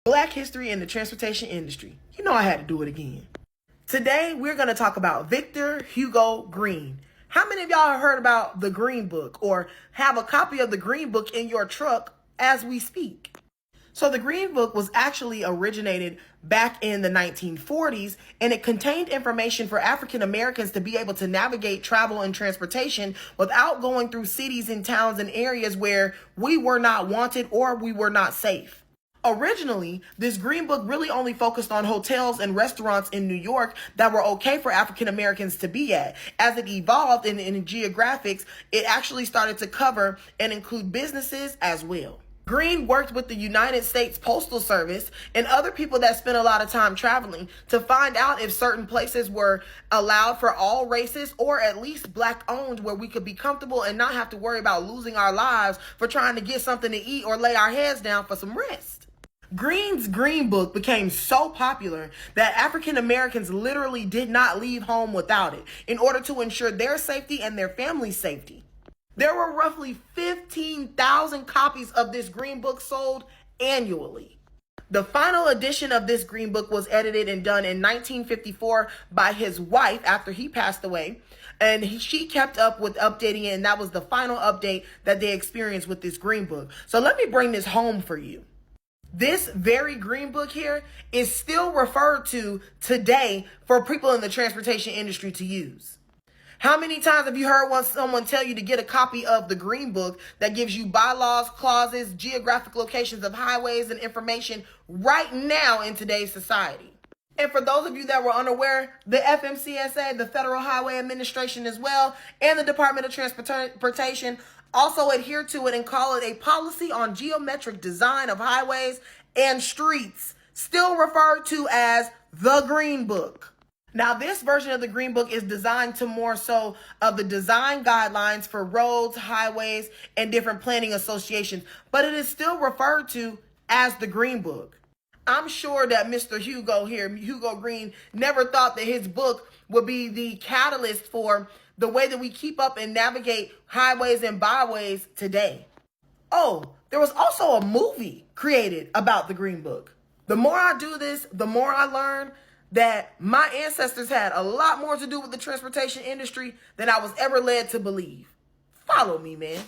Black history in the transportation industry. You know I had to do it again. Today, we're going to talk about Victor Hugo Green. How many of y'all have heard about the Green Book or have a copy of the Green Book in your truck as we speak? So the Green Book was actually originated back in the 1940s, and it contained information for African Americans to be able to navigate travel and transportation without going through cities and towns and areas where we were not wanted or we were not safe. Originally, this Green Book really only focused on hotels and restaurants in New York that were okay for African Americans to be at. As it evolved in geographics, it actually started to cover and include businesses as well. Green worked with the United States Postal Service and other people that spent a lot of time traveling to find out if certain places were allowed for all races or at least Black owned, where we could be comfortable and not have to worry about losing our lives for trying to get something to eat or lay our heads down for some rest. Green's Green Book became so popular that African Americans literally did not leave home without it in order to ensure their safety and their family's safety. There were roughly 15,000 copies of this Green Book sold annually. The final edition of this Green Book was edited and done in 1954 by his wife after he passed away, and she kept up with updating it, and that was the final update that they experienced with this Green Book. So let me bring this home for you. This very Green Book here is still referred to today for people in the transportation industry to use. How many times have you heard someone tell you to get a copy of the Green Book that gives you bylaws, clauses, geographic locations of highways, and information right now in today's society? And for those of you that were unaware, the FMCSA, the Federal Highway Administration as well, and the Department of Transportation also adhere to it and call it a policy on geometric design of highways and streets, still referred to as the Green Book. Now, this version of the Green Book is designed to more so of the design guidelines for roads, highways, and different planning associations, but it is still referred to as the Green Book. I'm sure that Mr. Hugo here, Hugo Green, never thought that his book would be the catalyst for the way that we keep up and navigate highways and byways today. Oh, there was also a movie created about the Green Book. The more I do this, the more I learn that my ancestors had a lot more to do with the transportation industry than I was ever led to believe. Follow me, man.